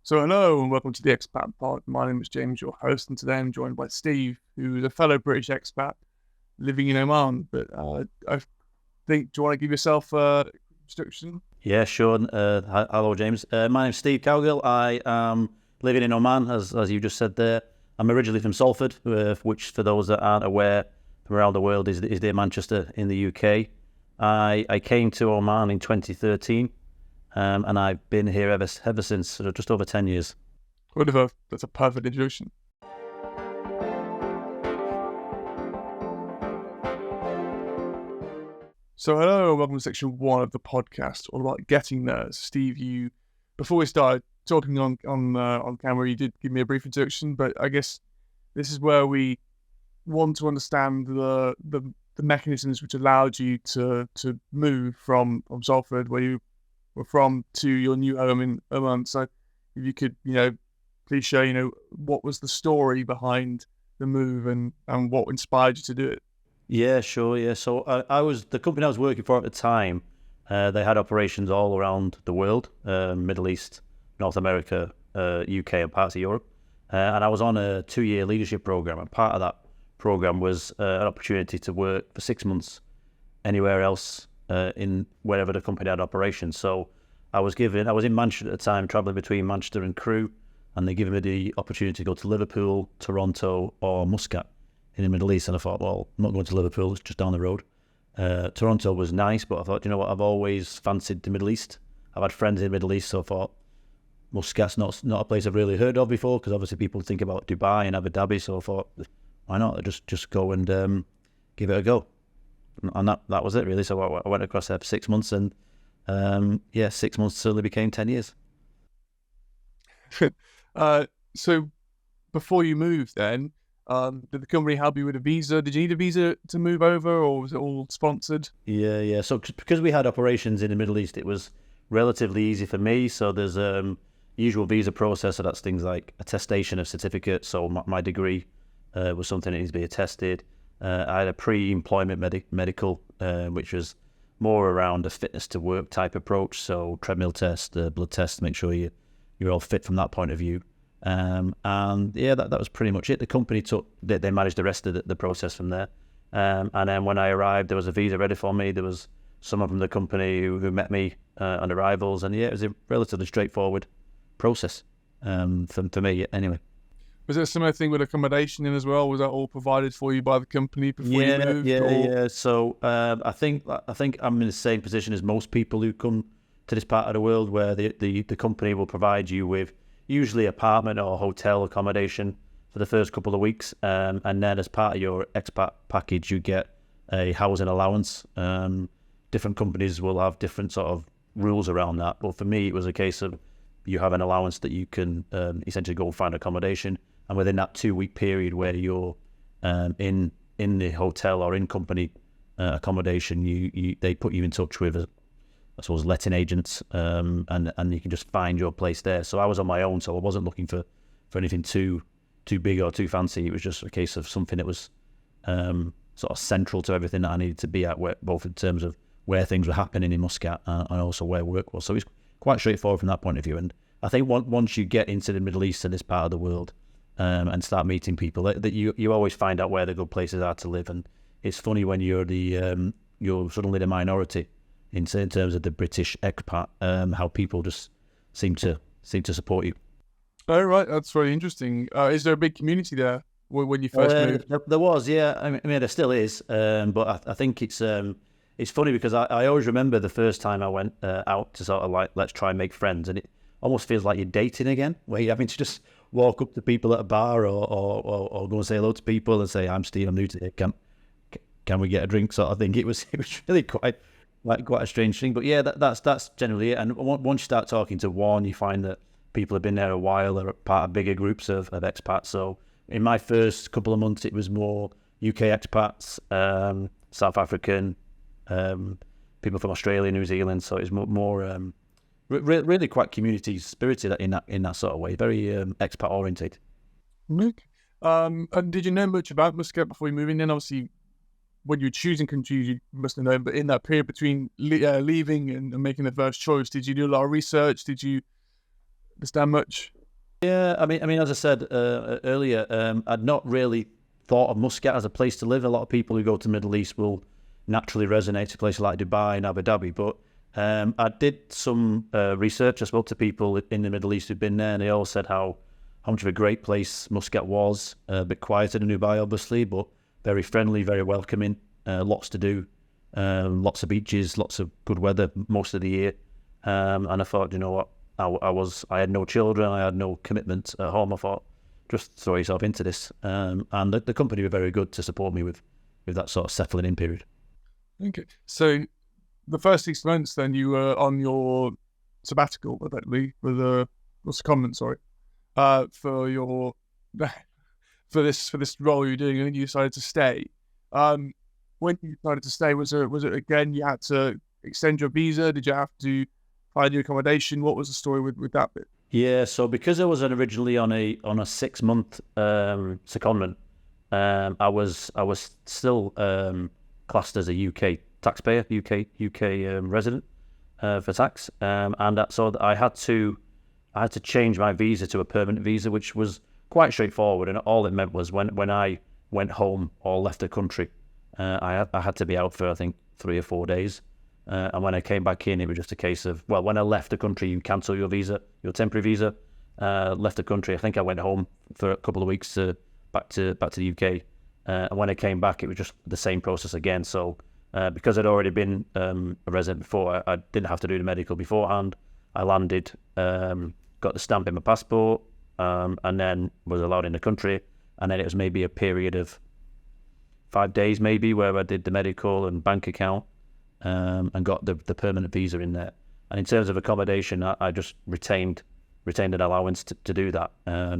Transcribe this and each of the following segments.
So hello and welcome to the Expat Pod. My name is James, your host, and today I'm joined by Steve, who is a fellow British expat living in Oman. But I think, do you want to give yourself a introduction? Yeah, sure. Hello, James. My name's Steve Cowgill. I am living in Oman, as you just said there. I'm originally from Salford, which, for those that aren't aware, from around the world is near Manchester in the UK. I came to Oman in 2013, and I've been here ever since, so just over 10 years. Whatever, that's a perfect introduction. So hello and welcome to section 1 of the podcast, all about getting there. Steve, before we started talking on camera, you did give me a brief introduction, but I guess this is where we want to understand the mechanisms which allowed you to move from Salford, where you were from, to your new home in Oman. So if you could, please share, what was the story behind the move and what inspired you to do it? Yeah, sure. Yeah, so the company I was working for at the time. They had operations all around the world, Middle East, North America, UK, and parts of Europe. And I was on a 2-year leadership program, and part of that program was an opportunity to work for 6 months anywhere else in wherever the company had operations. So I was in Manchester at the time, traveling between Manchester and Crewe, and they gave me the opportunity to go to Liverpool, Toronto, or Muscat in the Middle East. And I thought, well, I'm not going to Liverpool, it's just down the road. Toronto was nice, but I thought, I've always fancied the Middle East. I've had friends in the Middle East, so I thought Muscat's not a place I've really heard of before, because obviously people think about Dubai and Abu Dhabi. So I thought, why not just go and give it a go. And that was it, really. So I went across there for 6 months, and 6 months suddenly became 10 years. So before you moved then, did the company help you with a visa? Did you need a visa to move over, or was it all sponsored? Yeah. So because we had operations in the Middle East, it was relatively easy for me. So there's usual visa process, so that's things like attestation of certificates. So my degree was something that needs to be attested. I had a pre-employment medical, which was more around a fitness to work type approach. So treadmill test, blood test to make sure you're all fit from that point of view. That was pretty much it. The company they managed the rest of the process from there. And then when I arrived, there was a visa ready for me. There was someone from the company who met me on arrivals, and it was a relatively straightforward process for me anyway. Was there a similar thing with accommodation in as well? Was that all provided for you by the company before you moved? Yeah. So I think I'm in the same position as most people who come to this part of the world, where the company will provide you with usually apartment or hotel accommodation for the first couple of weeks, and then as part of your expat package, you get a housing allowance. Different companies will have different sort of rules around that, but for me, it was a case of you have an allowance that you can essentially go and find accommodation, and within that 2-week period where you're in the hotel or in company accommodation, they put you in touch with I suppose letting agents, and you can just find your place there. So I was on my own, so I wasn't looking for anything too big or too fancy. It was just a case of something that was sort of central to everything that I needed to be at, both in terms of where things were happening in Muscat and also where work was. So it's quite straightforward from that point of view. And I think once you get into the Middle East and this part of the world and start meeting people, that you always find out where the good places are to live. And it's funny when you're you're suddenly the minority in terms of the British expat, how people just seem to support you. Oh, right, that's very interesting. Is there a big community there when you first moved? There was, yeah. I mean, there still is, but I think it's funny because I always remember the first time I went out to sort of like, let's try and make friends, and it almost feels like you're dating again, where you're having to just walk up to people at a bar or go and say hello to people and say, I'm Steve, I'm new to here, can we get a drink, sort of thing. It was really quite a strange thing, but yeah, that's generally it. And once you start talking to one, you find that people have been there a while, are part of bigger groups of expats. So in my first couple of months, it was more UK expats, South African, people from Australia, New Zealand. So it's more really quite community spirited in that sort of way, very expat oriented. And did you know much about Muscat before you moving in? Obviously, when you're choosing countries, you must have known, but in that period between leaving and making the first choice, did you do a lot of research? Did you understand much? Yeah, I mean, as I said earlier, I'd not really thought of Muscat as a place to live. A lot of people who go to the Middle East will naturally resonate to places like Dubai and Abu Dhabi, but I did some research. I spoke to people in the Middle East who'd been there, and they all said how much of a great place Muscat was. A bit quieter than Dubai, obviously, but very friendly, very welcoming. Lots to do, lots of beaches, lots of good weather most of the year. And I thought, you know what, I had no children, I had no commitment at home. I thought, just throw yourself into this. And the company were very good to support me with that sort of settling in period. Okay, so the first 6 months, then you were on your sabbatical, effectively, with a comment, sorry, for your for this role you're doing, and you decided to stay. When you decided to stay, was it again you had to extend your visa? Did you have to find new accommodation? What was the story with that bit? Yeah, so because I was originally on a 6-month secondment, I was still classed as a UK taxpayer, UK resident for tax, and so I had to change my visa to a permanent visa, which was quite straightforward. And all it meant was when I went home or left the country, I had to be out for I think 3 or 4 days. And when I came back in, it was just a case of, well, when I left the country, you cancel your visa, your temporary visa. Left the country, I think I went home for a couple of weeks back to the UK. And when I came back, it was just the same process again. So because I'd already been a resident before, I didn't have to do the medical beforehand. I landed, got the stamp in my passport, and then was allowed in the country. And then it was maybe a period of 5 days maybe where I did the medical and bank account. And got the permanent visa in there. And in terms of accommodation, I just retained an allowance to do that,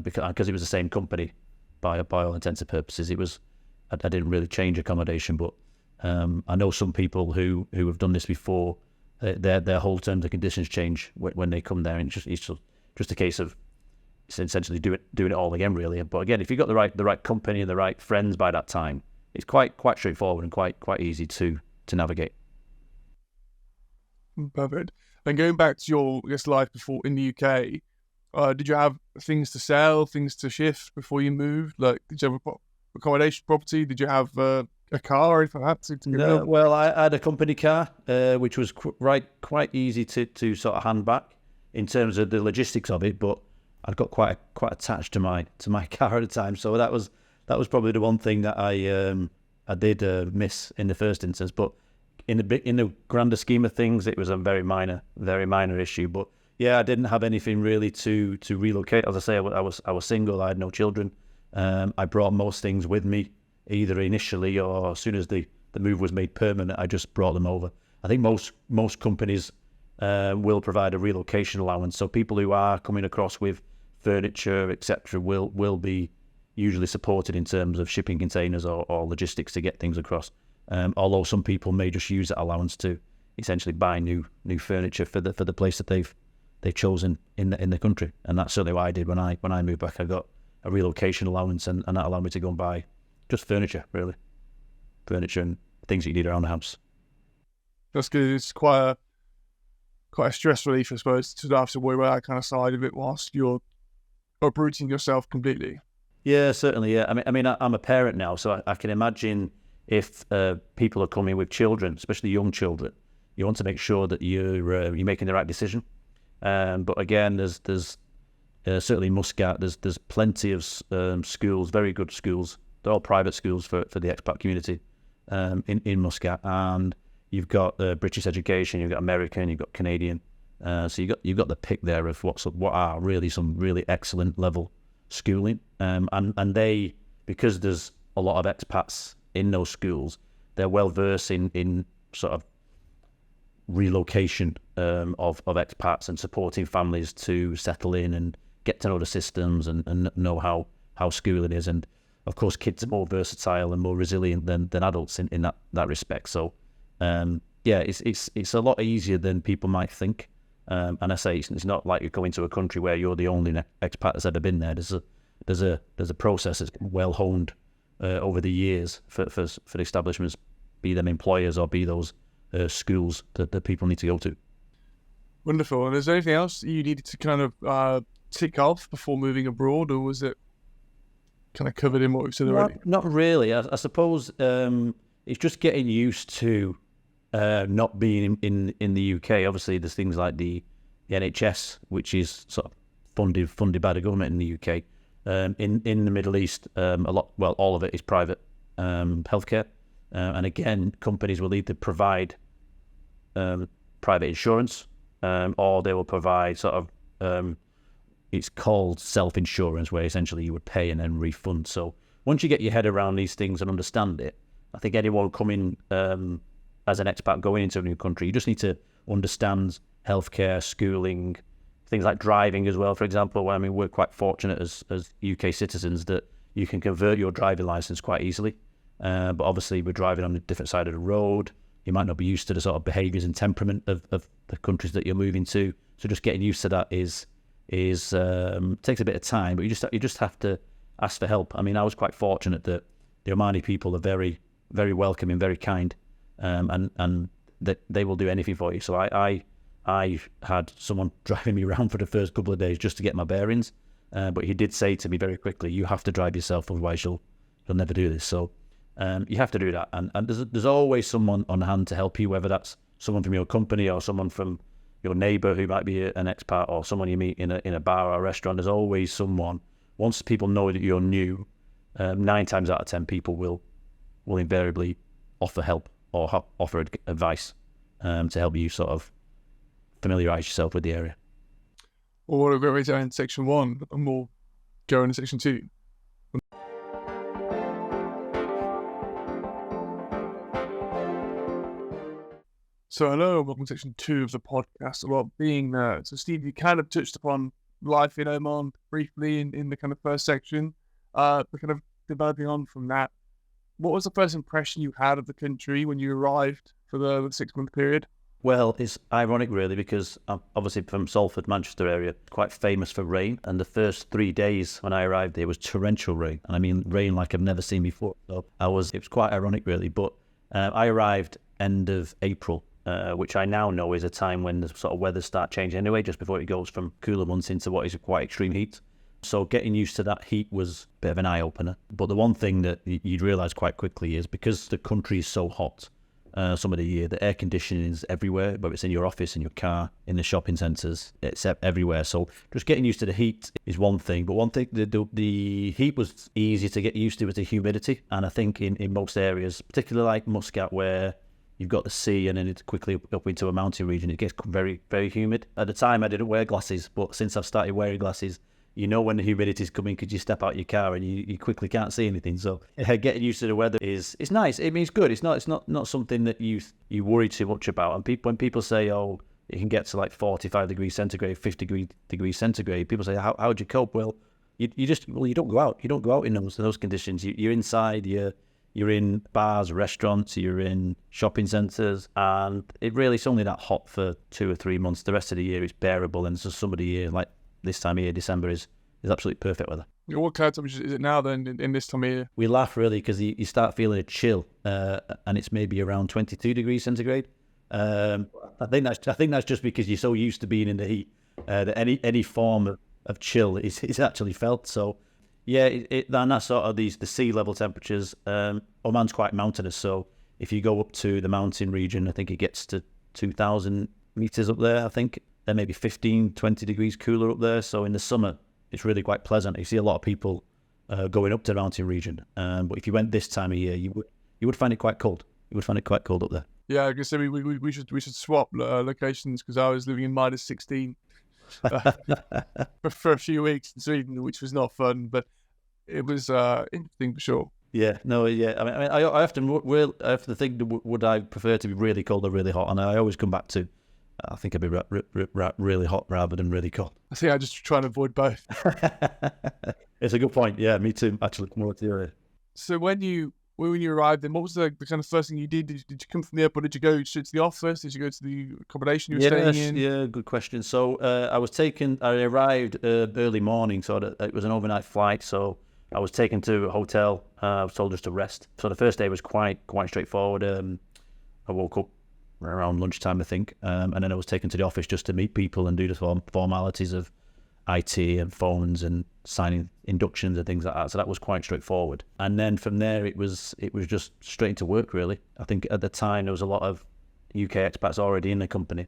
because it was the same company by all intents and purposes. I didn't really change accommodation, but I know some people who have done this before. Their whole terms and conditions change when they come there, and it's just a case of essentially doing it all again, really. But again, if you've got the right company and the right friends by that time, it's quite straightforward and quite easy to navigate. Perfect. And going back to your, I guess, life before in the UK, did you have things to sell, things to shift before you moved? Like, did you have accommodation, property? Did you have a car or anything like that? No, well, I had a company car, which was quite easy to sort of hand back in terms of the logistics of it. But I got quite attached to my car at the time, so that was probably the one thing that I did miss in the first instance. But in the grander scheme of things, it was a very minor issue. But yeah, I didn't have anything really to relocate. As I say, I was single. I had no children. I brought most things with me, either initially or as soon as the move was made permanent. I just brought them over. I think most companies will provide a relocation allowance. So people who are coming across with furniture, etc., will be usually supported in terms of shipping containers or logistics to get things across. Although some people may just use that allowance to essentially buy new furniture for the place that they've chosen in the country, and that's certainly what I did when I moved back. I got a relocation allowance, and that allowed me to go and buy just furniture and things that you need around the house. That's good. It's quite a stress relief, I suppose, to not have to worry about that kind of side of it whilst you're uprooting yourself completely. Yeah, certainly. Yeah, I mean, I'm a parent now, so I can imagine. If people are coming with children, especially young children, you want to make sure that you're making the right decision. But again, there's certainly in Muscat, there's plenty of schools, very good schools. They're all private schools for the expat community in Muscat, and you've got British education, you've got American, you've got Canadian. So you've got the pick there of what are really some really excellent level schooling, and they, because there's a lot of expats in those schools, they're well versed in sort of relocation of expats and supporting families to settle in and get to know the systems and know how schooling is. And of course, kids are more versatile and more resilient than adults in that respect. So it's a lot easier than people might think. And I say it's not like you're going to a country where you're the only expat that's ever been there. There's a process that's well honed over the years for the establishments, be them employers or be those schools that people need to go to. Wonderful. And is there anything else you needed to kind of tick off before moving abroad, or was it kind of covered in what we've said already? Not really. I suppose it's just getting used to not being in the UK. Obviously, there's things like the NHS, which is sort of funded by the government in the UK. In the Middle East, all of it is private healthcare, and again, companies will either provide private insurance, or they will provide sort of it's called self-insurance, where essentially you would pay and then refund. So once you get your head around these things and understand it, I think anyone coming as an expat going into a new country, you just need to understand healthcare, schooling, things like driving as well, for example. I mean, we're quite fortunate as UK citizens that you can convert your driving license quite easily. But obviously, we're driving on a different side of the road. You might not be used to the sort of behaviours and temperament of the countries that you're moving to. So just getting used to that is takes a bit of time, but you just have to ask for help. I mean, I was quite fortunate that the Omani people are very, very welcoming, very kind, and that they will do anything for you. So I had someone driving me around for the first couple of days just to get my bearings, but he did say to me very quickly, "You have to drive yourself, otherwise you'll never do this." So you have to do that, and there's always someone on hand to help you, whether that's someone from your company or someone from your neighbour who might be an expat, or someone you meet in a bar or a restaurant. There's always someone. Once people know that you're new, 9 times out of 10 people will invariably offer help or offer advice to help you sort of familiarise yourself with the area. Well, what a great way to end section 1, and we'll go into section 2. So hello, welcome to section 2 of the podcast about being nerds. So Steve, you kind of touched upon life in Oman briefly in the kind of first section, but kind of developing on from that. What was the first impression you had of the country when you arrived for the 6-month period? Well, it's ironic really, because I'm obviously from Salford, Manchester area, quite famous for rain. And the first 3 days when I arrived there was torrential rain. And I mean rain like I've never seen before. So it was quite ironic really. But I arrived end of April, which I now know is a time when the sort of weather start changing anyway, just before it goes from cooler months into what is quite extreme heat. So getting used to that heat was a bit of an eye-opener. But the one thing that you'd realise quite quickly is because the country is so hot, some of the year, the air conditioning is everywhere, whether it's in your office, in your car, in the shopping centres, it's everywhere. So just getting used to the heat is one thing. But one thing, the heat was easy to get used to was the humidity. And I think in most areas, particularly like Muscat, where you've got the sea and then it's quickly up into a mountain region, it gets very, very humid. At the time, I didn't wear glasses, but since I've started wearing glasses, you know when the humidity is coming because you step out your car and you quickly can't see anything. So getting used to the weather it's nice. I mean, it's good. It's not something that you worry too much about. And when people say, oh, it can get to like 45 degrees centigrade, 50 degrees centigrade, people say, how do you cope? Well, you don't go out. You don't go out in those conditions. You're inside. You're in bars, restaurants, you're in shopping centres, and it's only that hot for 2 or 3 months. The rest of the year is bearable, and some of the year, like this time of year, December, is absolutely perfect weather. What kind of temperature is it now then in this time of year? We laugh really because you start feeling a chill, and it's maybe around 22 degrees centigrade. I think that's just because you're so used to being in the heat that any form of chill is actually felt. So yeah, and that's sort of the sea level temperatures. Oman's quite mountainous, so if you go up to the mountain region, I think it gets to 2,000 meters up there. I think they're maybe 15, 20 degrees cooler up there. So in the summer, it's really quite pleasant. You see a lot of people going up to the mountain region. But if you went this time of year, you would find it quite cold. You would find it quite cold up there. Yeah, I guess we should swap locations, because I was living in minus 16 for a few weeks in Sweden, which was not fun, but it was interesting for sure. Yeah, no, yeah. I mean, I often think, would I prefer to be really cold or really hot? And I always come back to, I think I'd be really hot rather than really cold. I think I just try and avoid both. It's a good point. Yeah, me too. Actually, more theory. So when you arrived, then what was the kind of first thing you did? Did you come from the airport? Did you go straight to the office? Did you go to the accommodation you were staying in? Yeah, good question. So I arrived early morning, so it was an overnight flight. So I was taken to a hotel. I was told just to rest. So the first day was quite straightforward. I woke up around lunchtime, I think, and then I was taken to the office just to meet people and do the formalities of IT and phones and signing inductions and things like that. So that was quite straightforward. And then from there, it was just straight into work, really. I think at the time there was a lot of UK expats already in the company,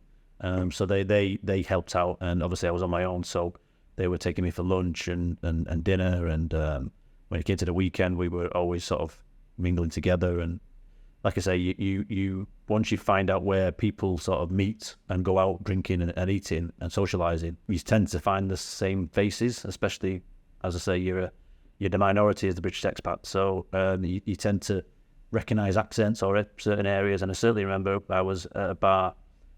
so they helped out, and obviously I was on my own, so they were taking me for lunch and dinner, and when it came to the weekend, we were always sort of mingling together. And like I say, you once you find out where people sort of meet and go out drinking and eating and socialising, you tend to find the same faces, especially, as I say, you're the minority as the British expat, so you tend to recognise accents or certain areas. And I certainly remember I was at a bar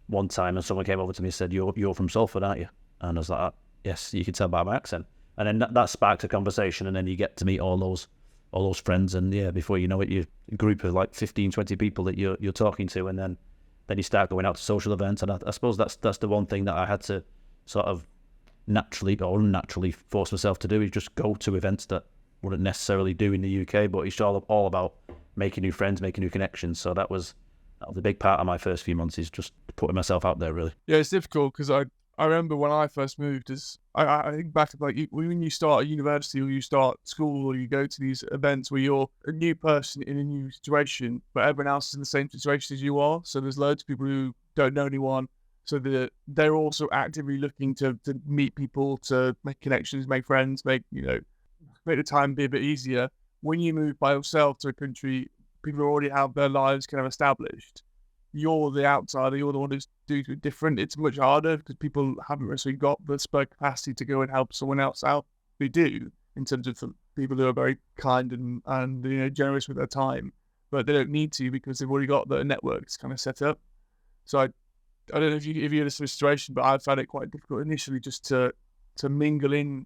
one time and someone came over to me and said, you're from Salford, aren't you? And I was like, yes, you can tell by my accent. And then that sparked a conversation, and then you get to meet all those friends, and yeah, before you know it, you're a group of like 15, 20 people that you're talking to, and then you start going out to social events. And I suppose that's the one thing that I had to sort of naturally or unnaturally force myself to do, is just go to events that wouldn't necessarily do in the UK, but it's all about making new friends, making new connections. So that was a big part of my first few months, is just putting myself out there, really. Yeah, it's difficult because I remember when I first moved, I think back to like when you start at university or you start school or you go to these events where you're a new person in a new situation, but everyone else is in the same situation as you are. So there's loads of people who don't know anyone. So they're also actively looking to meet people, to make connections, make friends, make the time be a bit easier. When you move by yourself to a country, people who already have their lives kind of established, you're the outsider, you're the one who's doing it different. It's much harder because people haven't necessarily got the spare capacity to go and help someone else out. They do, in terms of people who are very kind and generous with their time, but they don't need to because they've already got the networks kind of set up. So I don't know if you're in a situation, but I found it quite difficult initially just to mingle in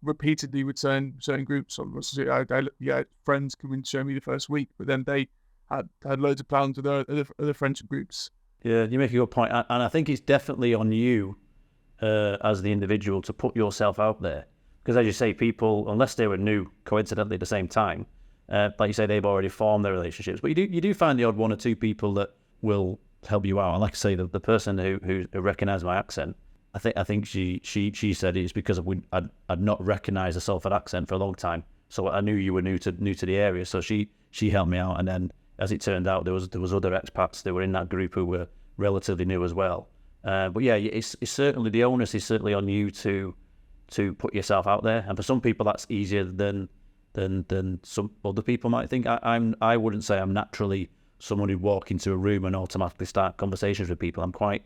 repeatedly with certain groups. I had friends come and show me the first week, but then they had loads of plans with other friendship groups. Yeah, you make a good point, and I think it's definitely on you as the individual to put yourself out there, because as you say, people, unless they were new coincidentally at the same time, like you say, they've already formed their relationships. But you do find the odd one or two people that will help you out. And like I say, the person who recognised my accent, I think she said it's because I'd not recognised the Salford accent for a long time, so I knew you were new to the area. So she helped me out, and then as it turned out, there was other expats that were in that group who were relatively new as well. But yeah, it's certainly, the onus is certainly on you to put yourself out there. And for some people, that's easier than some other people might think. I wouldn't say I'm naturally someone who'd walk into a room and automatically start conversations with people. I'm quite,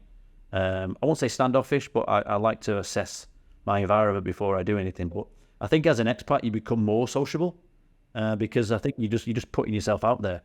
I won't say standoffish, but I like to assess my environment before I do anything. But I think as an expat, you become more sociable because I think you're just putting yourself out there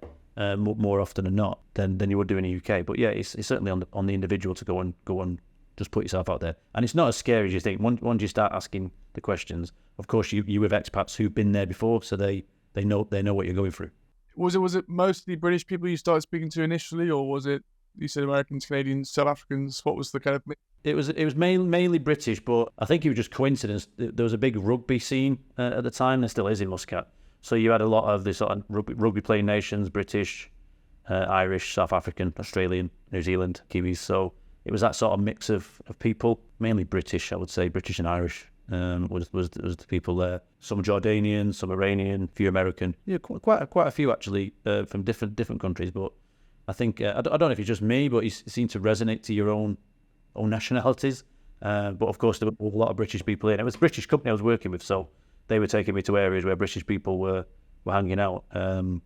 more often than not than you would do in the UK. But yeah, it's certainly on the individual to go and just put yourself out there. And it's not as scary as you think. Once you start asking the questions, of course, you have expats who've been there before, so they know what you're going through. Was it mostly British people you started speaking to initially, or was it, you said Americans, Canadians, South Africans? What was the kind of... It was mainly British, but I think it was just coincidence. There was a big rugby scene at the time. There still is in Muscat. So you had a lot of the sort of rugby playing nations: British, Irish, South African, Australian, New Zealand, Kiwis. So it was that sort of mix of people, mainly British, I would say. British and Irish was the people there. Some Jordanian, some Iranian, a few American. Yeah, quite a few actually from different countries. But I think I don't know if it's just me, but it seemed to resonate to your own nationalities. But of course, there were a lot of British people in. It was a British company I was working with, so they were taking me to areas where British people were hanging out.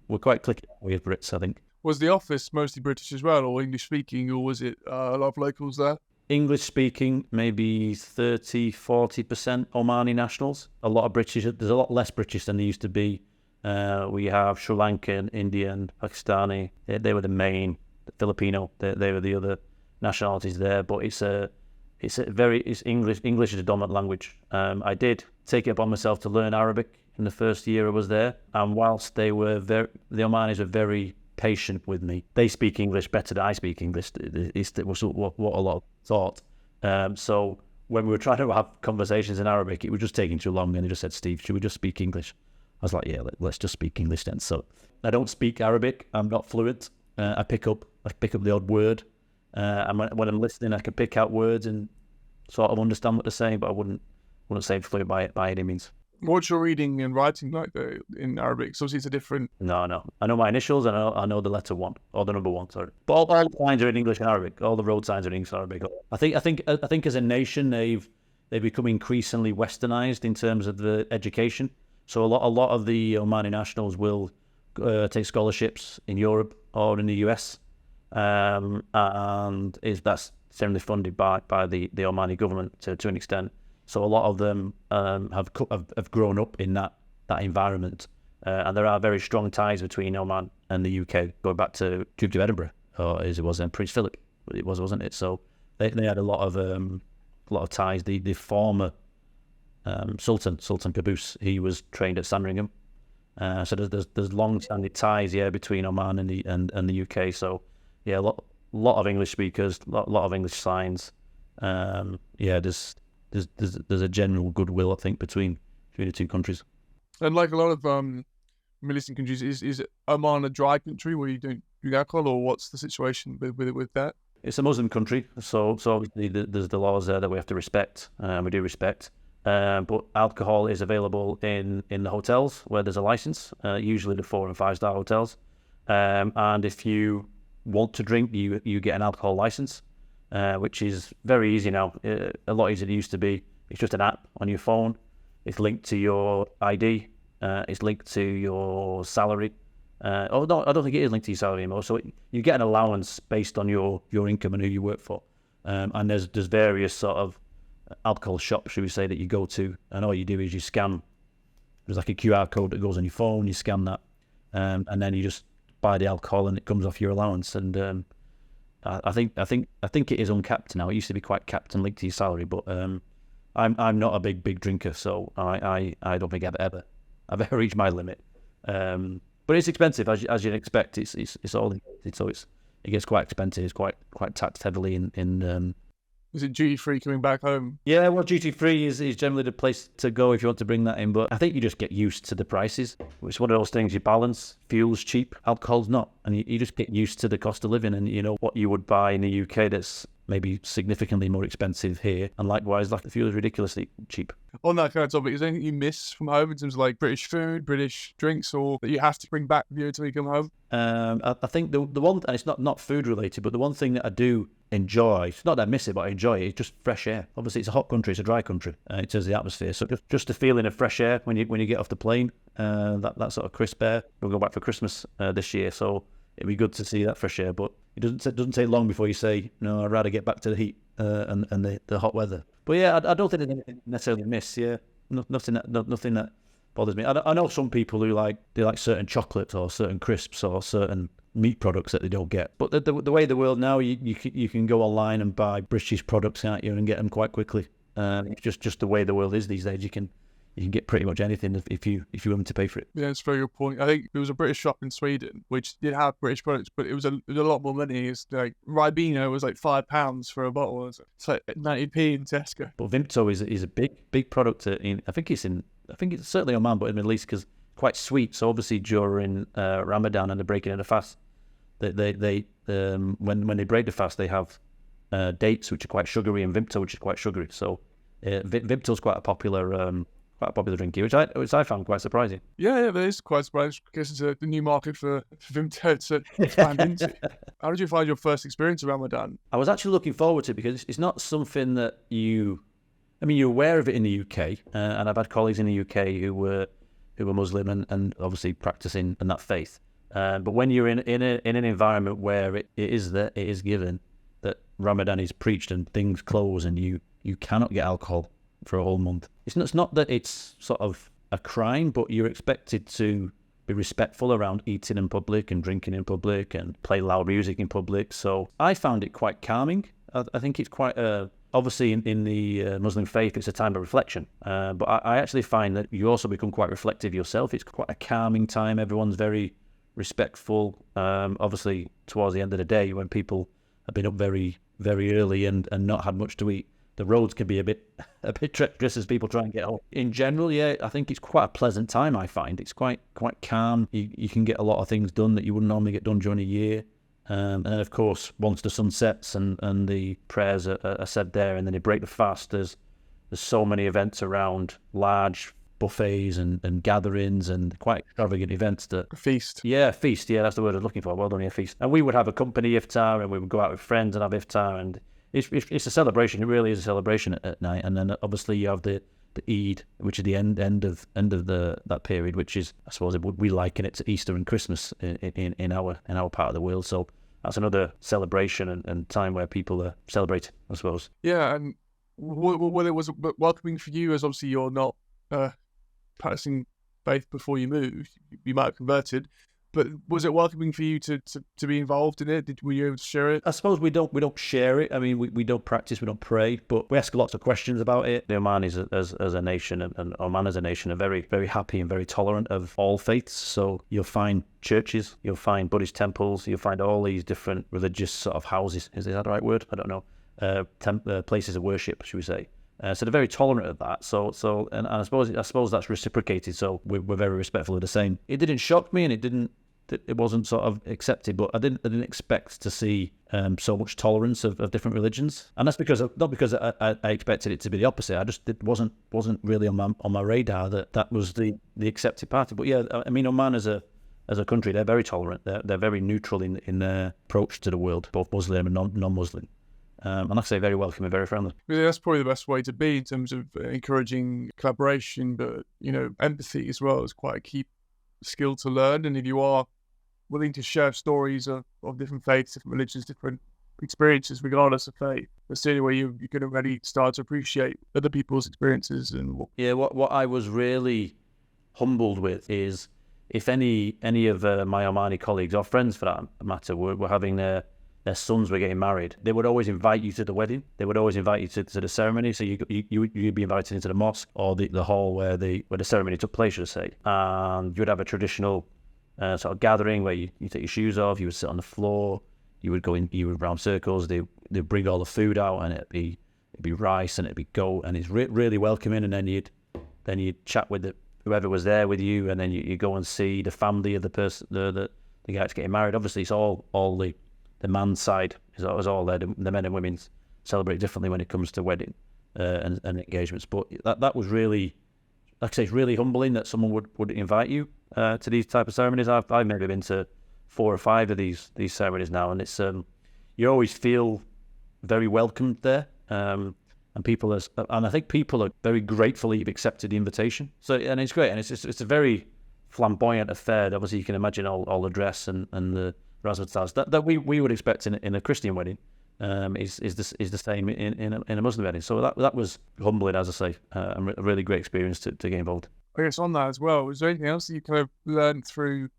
We're quite clicky with Brits, I think. Was the office mostly British as well, or English speaking, or was it a lot of locals there? English speaking, maybe 30-40% Omani nationals. A lot of British. There's a lot less British than there used to be. We have Sri Lankan, Indian, Pakistani. They were the main. Filipino. They were the other nationalities there. But it's English. English is a dominant language. I did take it upon myself to learn Arabic in the first year I was there, and whilst the Omanis were very patient with me, they speak English better than I speak English. It was what a lot thought. So when we were trying to have conversations in Arabic, it was just taking too long, and they just said, "Steve, should we just speak English?" I was like, "Yeah, let's just speak English then." So I don't speak Arabic. I'm not fluent. I pick up the odd word. And when I'm listening, I can pick out words and sort of understand what they're saying, but I wouldn't say fluent by any means. What's your reading and writing like in Arabic? So obviously it's a different. No. I know my initials and I know the letter 1 or the number 1. Sorry, but all the signs are in English and Arabic. All the road signs are in English and Arabic. I think as a nation they've become increasingly westernized in terms of the education. So a lot of the Omani nationals will take scholarships in Europe or in the US, and that's generally funded by the Omani government to an extent. So a lot of them have grown up in that environment, and there are very strong ties between Oman and the UK, going back to Duke of Edinburgh, or as it was then Prince Philip. It was, wasn't it? So they had a lot of ties. The former Sultan Qaboos, he was trained at Sandringham, so there's long-standing ties between Oman and the UK. So a lot of English speakers, lot of English signs. There's a general goodwill, I think, between the two countries. And like a lot of Middle Eastern countries, is Oman a dry country where you don't drink alcohol, or what's the situation with that? It's a Muslim country, so obviously there's the laws there that we have to respect, and we do respect. But alcohol is available in the hotels where there's a license, usually the 4 and 5 star hotels. And if you want to drink, you get an alcohol license. Which is very easy now, a lot easier than it used to be. It's just an app on your phone. It's linked to your ID. It's linked to your salary. No, I don't think it is linked to your salary anymore. So you get an allowance based on your income and who you work for. And there's various sort of alcohol shops, should we say, that you go to, and all you do is you scan. There's like a QR code that goes on your phone. You scan that, and then you just buy the alcohol, and it comes off your allowance. And I think it is uncapped now. It used to be quite capped and linked to your salary, but I'm not a big drinker, so I don't think I've ever reached my limit. But it's expensive, as you'd expect. It's all included, so it gets quite expensive. It's quite taxed heavily in. Is it duty free coming back home? Yeah, well, duty free is generally the place to go if you want to bring that in. But I think you just get used to the prices. It's one of those things you balance. Fuel's cheap, alcohol's not, and you just get used to the cost of living. And you know what you would buy in the UK that's maybe significantly more expensive here, and likewise, like the fuel is ridiculously cheap. On that kind of topic, is there anything you miss from home in terms of like British food, British drinks, or that you have to bring back with you until you come home? I think the one, and it's not food related, but the one thing that I do enjoy, it's not that I miss it, but I enjoy it, it's just fresh air. Obviously, it's a hot country, it's a dry country in terms of the atmosphere. So just the feeling of fresh air when you get off the plane, that sort of crisp air. We'll go back for Christmas this year, so it'd be good to see that fresh air. But it doesn't take long before you say, no, I'd rather get back to the heat and the hot weather. But yeah, I don't think there's anything necessarily miss. Yeah, nothing that bothers me. I know some people who like certain chocolates or certain crisps or certain meat products that they don't get. But the way the world now, you can go online and buy British products, can't you, and get them quite quickly. It's just the way the world is these days. You can get pretty much anything if you're willing to pay for it. Yeah, it's a very good point. I think there was a British shop in Sweden which did have British products, but it was a lot more money. It's like Ribena was like £5 for a bottle. It's like 90p in Tesco. But Vimto is a big product. I think it's certainly Oman, but in the Middle East, because quite sweet. So obviously during Ramadan and the breaking of the fast, they when they break the fast, they have dates which are quite sugary and Vimto which is quite sugary. So Vimto's quite a popular drink here, which I found quite surprising. Yeah, that is quite surprising. I guess it's the new market for Vimto to expand into. How did you find your first experience of Ramadan? I was actually looking forward to it because it's not something that you're aware of it in the UK, and I've had colleagues in the UK who were Muslim and obviously practicing in that faith. But when you're in an environment where it is given that Ramadan is preached and things close and you cannot get alcohol for a whole month. It's not that it's sort of a crime, but you're expected to be respectful around eating in public and drinking in public and play loud music in public. So I found it quite calming. I think it's quite obviously in the Muslim faith, it's a time of reflection. But I actually find that you also become quite reflective yourself. It's quite a calming time. Everyone's very respectful. Obviously, towards the end of the day, when people have been up very, very early and not had much to eat, the roads can be a bit treacherous as people try and get home. In general, yeah, I think it's quite a pleasant time. I find it's quite calm. You can get a lot of things done that you wouldn't normally get done during a year. And then, of course, once the sun sets and the prayers are said there, and then they break the fast, there's there's so many events around, large buffets and gatherings and quite extravagant events that... A feast. Yeah, feast. Yeah, that's the word I was looking for. Well done, yeah, feast. And we would have a company iftar, and we would go out with friends and have iftar, and it's a celebration. It really is a celebration at night. And then obviously you have the Eid, which is the end of that period, which is, I suppose, we liken it to Easter and Christmas in our part of the world. So that's another celebration and time where people are celebrating, I suppose. Yeah, and whether it was welcoming for you, as obviously you're not practicing faith before you moved, you might have converted, but was it welcoming for you to be involved in it? Were you able to share it? I suppose we don't share it. I mean, we don't practice, we don't pray, but we ask lots of questions about it. The Omanis as a nation and Oman as a nation are very, very happy and very tolerant of all faiths. So you'll find churches, you'll find Buddhist temples, you'll find all these different religious sort of houses. Is that the right word? I don't know. Places of worship, should we say? So they're very tolerant of that. So I suppose that's reciprocated. So we're very respectful of the same. It didn't shock me, and it wasn't sort of accepted, but I didn't expect to see so much tolerance of different religions, and that's not because I expected it to be the opposite. It wasn't really on my radar that was the accepted party. But yeah, I mean, Oman as a country, they're very tolerant. They're very neutral in their approach to the world, both Muslim and non-Muslim. And like I say, very welcoming, very friendly. Really, that's probably the best way to be in terms of encouraging collaboration, but empathy as well is quite a key skill to learn. And if you are willing to share stories of different faiths, different religions, different experiences, regardless of faith, that's the only way you're going to really start to appreciate other people's experiences. And what I was really humbled with is if any of my Omani colleagues or friends, for that matter, were having their sons were getting married, they would always invite you to the wedding. They would always invite you to the ceremony. So you'd be invited into the mosque or the hall where the ceremony took place, should I say. And you would have a traditional sort of gathering where you take your shoes off, you would sit on the floor, you would round circles, they'd bring all the food out, and it'd be rice and it'd be goat, and it's really welcoming. And then you'd chat with whoever was there with you, and then you go and see the family of the person, the guy that's getting married. Obviously, it's all the man's side is all there. The men and women celebrate differently when it comes to wedding and engagements. But that was really, like I say, it's really humbling that someone would invite you to these type of ceremonies. I've maybe been to 4 or 5 of these ceremonies now, and it's you always feel very welcomed there. And I think people are very grateful you've accepted the invitation. So, and it's great, and it's a very flamboyant affair. Obviously, you can imagine all the dress and the razzmatazz that we would expect in a Christian wedding is the same in a Muslim wedding. So that was humbling, as I say, a really great experience to get involved. I guess on that as well, was there anything else that you kind of learned through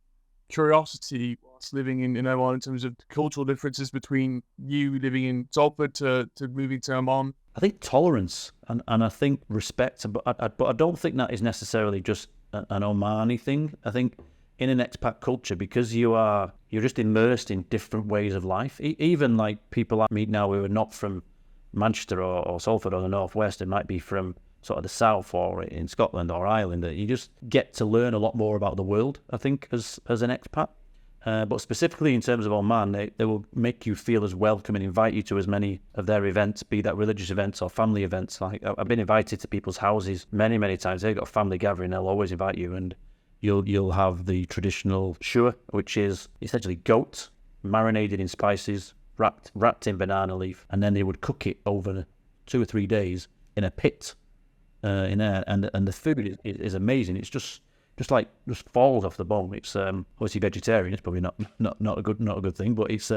curiosity whilst living in Oman in terms of cultural differences between you living in Salford to moving to Oman? I think tolerance and I think respect, but I don't think that is necessarily just an Omani thing. I think in an expat culture, because you're just immersed in different ways of life. Even like people I meet now who are not from Manchester or Salford or the Northwest, it might be from sort of the South or in Scotland or Ireland. You just get to learn a lot more about the world, I think, as an expat. But specifically in terms of Oman, they will make you feel as welcome and invite you to as many of their events, be that religious events or family events. Like I've been invited to people's houses many, many times. They've got a family gathering, they'll always invite you, and you'll have the traditional shua, which is essentially goat marinated in spices, wrapped in banana leaf, and then they would cook it over 2 or 3 days in a pit in there, and the food is amazing. It's just falls off the bone. It's obviously vegetarian. It's probably not a good thing, but it's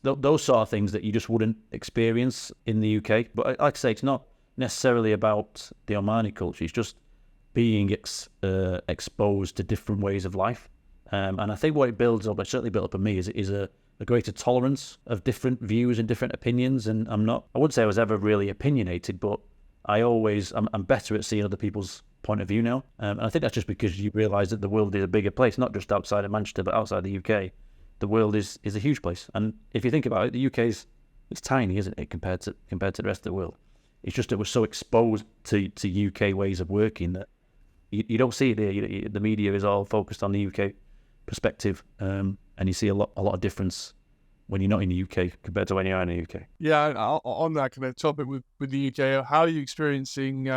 those sort of things that you just wouldn't experience in the UK. But like I say, it's not necessarily about the Omani culture. It's just being exposed to different ways of life, and I think what it builds up, it certainly built up in me, is a greater tolerance of different views and different opinions. And I wouldn't say I was ever really opinionated, but I'm better at seeing other people's point of view now. And I think that's just because you realise that the world is a bigger place, not just outside of Manchester, but outside the UK. The world is a huge place, and if you think about it, the UK it's tiny, isn't it, compared to the rest of the world? It's just that we're so exposed to UK ways of working that you don't see it there. The media is all focused on the UK perspective, and you see a lot of difference when you're not in the UK compared to when you are in the UK. Yeah, and on that kind of topic with the UK, how are you experiencing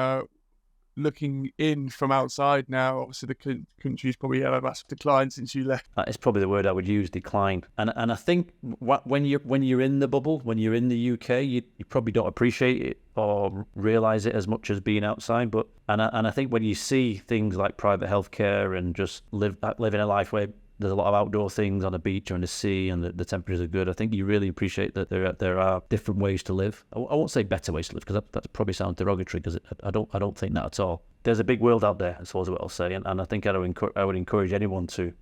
looking in from outside now? Obviously, the country's probably had a massive decline since you left. That is probably the word I would use, decline. And I think when you're in the bubble, when you're in the UK, you probably don't appreciate it or realise it as much as being outside. But I think when you see things like private healthcare and just living a life where there's a lot of outdoor things on the beach or in the sea, and the temperatures are good, I think you really appreciate that there are different ways to live. I won't say better ways to live, because that probably sounds derogatory, because I don't think that at all. There's a big world out there, I suppose what I'll say, and I think I would encourage anyone to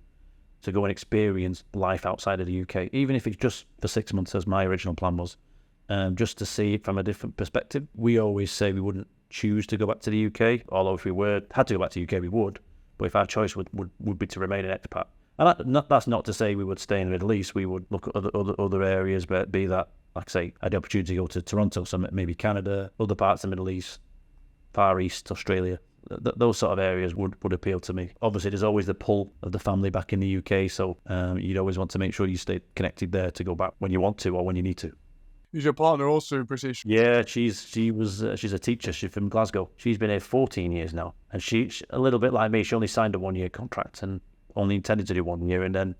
go and experience life outside of the UK, even if it's just for 6 months, as my original plan was, just to see it from a different perspective. We always say we wouldn't choose to go back to the UK, although if we had to go back to the UK, we would. But if our choice would be to remain an expat. And that's not to say we would stay in the Middle East. We would look at other areas, but be that, like I say, I had the opportunity to go to Toronto, so maybe Canada, other parts of the Middle East, Far East, Australia. Those sort of areas would appeal to me. Obviously, there's always the pull of the family back in the UK, so you'd always want to make sure you stay connected there to go back when you want to or when you need to. Is your partner also British? Yeah, she's a teacher. She's from Glasgow. She's been here 14 years now, and she's a little bit like me. She only signed a 1-year contract and only intended to do 1 year, and then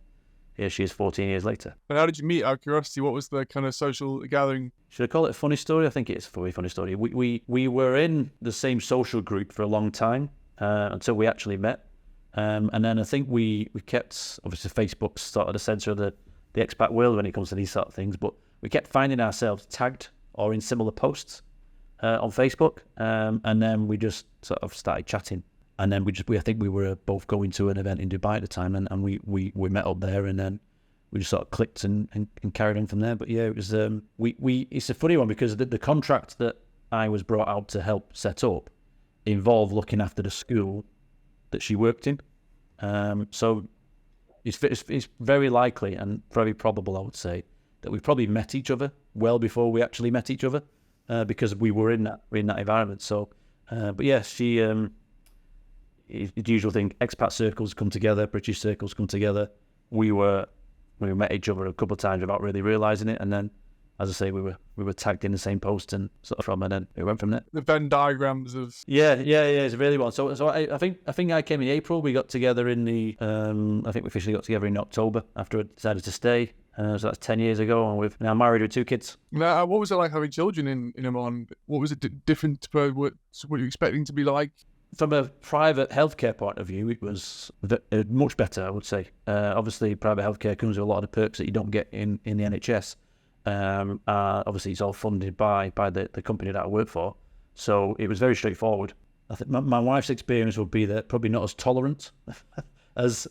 here she is 14 years later. And how did you meet? Out of curiosity, what was the kind of social gathering? Should I call it a funny story? I think it's a funny story. We were in the same social group for a long time until we actually met, and then I think we kept, obviously Facebook's sort of the centre of the expat world when it comes to these sort of things, but we kept finding ourselves tagged or in similar posts on Facebook, and then we just sort of started chatting. And then I think we were both going to an event in Dubai at the time, and we met up there, and then we just sort of clicked and carried on from there. But yeah, it was it's a funny one, because the contract that I was brought out to help set up involved looking after the school that she worked in. So it's very likely and very probable, I would say, that we probably met each other well before we actually met each other, because we were in that environment. So, but yeah, she. The usual thing, expat circles come together, British circles come together. We met each other a couple of times without really realising it, and then, as I say, we were tagged in the same post, and and then it went from there. The Venn diagrams of it's a really one. So I think I came in April. We got together in the I think we officially got together in October after I decided to stay. So that's 10 years ago, and we're now married with 2 kids. Now, what was it like having children in Oman? What was it different to what you were expecting to be like? From a private healthcare point of view, it was much better, I would say. Obviously, private healthcare comes with a lot of the perks that you don't get in the NHS. Obviously, it's all funded by the company that I work for. So it was very straightforward. I think my wife's experience would be that probably not as tolerant as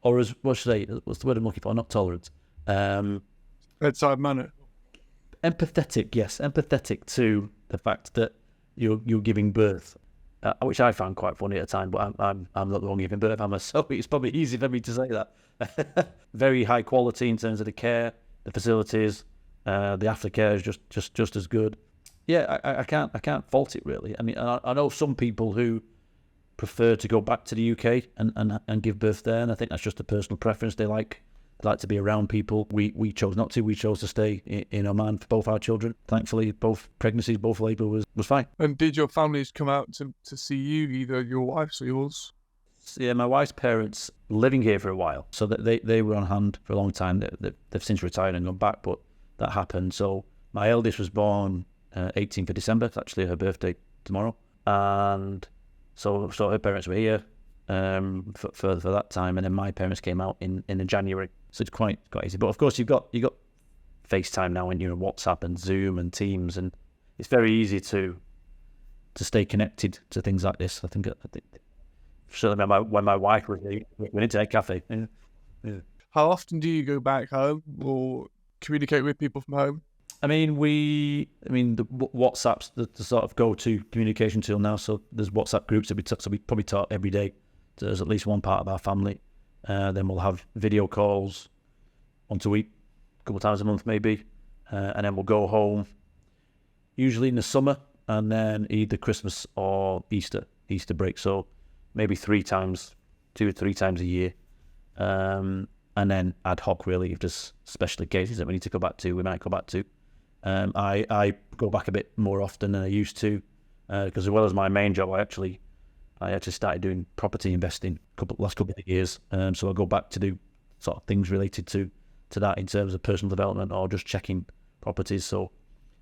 or as, what should I say, what's the word I'm looking for? Not tolerant. Bedside manner. Empathetic, yes. Empathetic to the fact that you're giving birth. Which I found quite funny at the time, but I'm not the one giving birth, am I? So it's probably easy for me to say that. Very high quality in terms of the care, the facilities, the aftercare is just as good. Yeah, I can't fault it really. I mean, I know some people who prefer to go back to the UK and give birth there, and I think that's just a personal preference. They like to be around people. We chose not to. We chose to stay in Oman for both our children. Thankfully, both pregnancies, both labour was fine. And did your families come out to see you, either your wife's or yours? Yeah, my wife's parents living here for a while, so that they were on hand for a long time. They've since retired and gone back, but that happened. So my eldest was born 18th of December. It's actually her birthday tomorrow, and so her parents were here for that time, and then my parents came out in January. So it's quite easy. But of course, you've got FaceTime now, and WhatsApp and Zoom and Teams, and it's very easy to stay connected to things like this. I think certainly when my wife was here, we went into a cafe. Yeah. How often do you go back home or communicate with people from home? I mean, the WhatsApp's the sort of go-to communication tool now. So there's WhatsApp groups that we probably talk every day. There's at least one part of our family. Then we'll have video calls once a week, a couple of times a month maybe, and then we'll go home, usually in the summer, and then either Christmas or Easter break. So maybe 2 or 3 times a year. And and then ad hoc really, if there's special cases that we need to go back to, we might go back to. I go back a bit more often than I used to, because as well as my main job, I actually started doing property investing last couple of years. So I go back to do sort of things related to that in terms of personal development or just checking properties. So,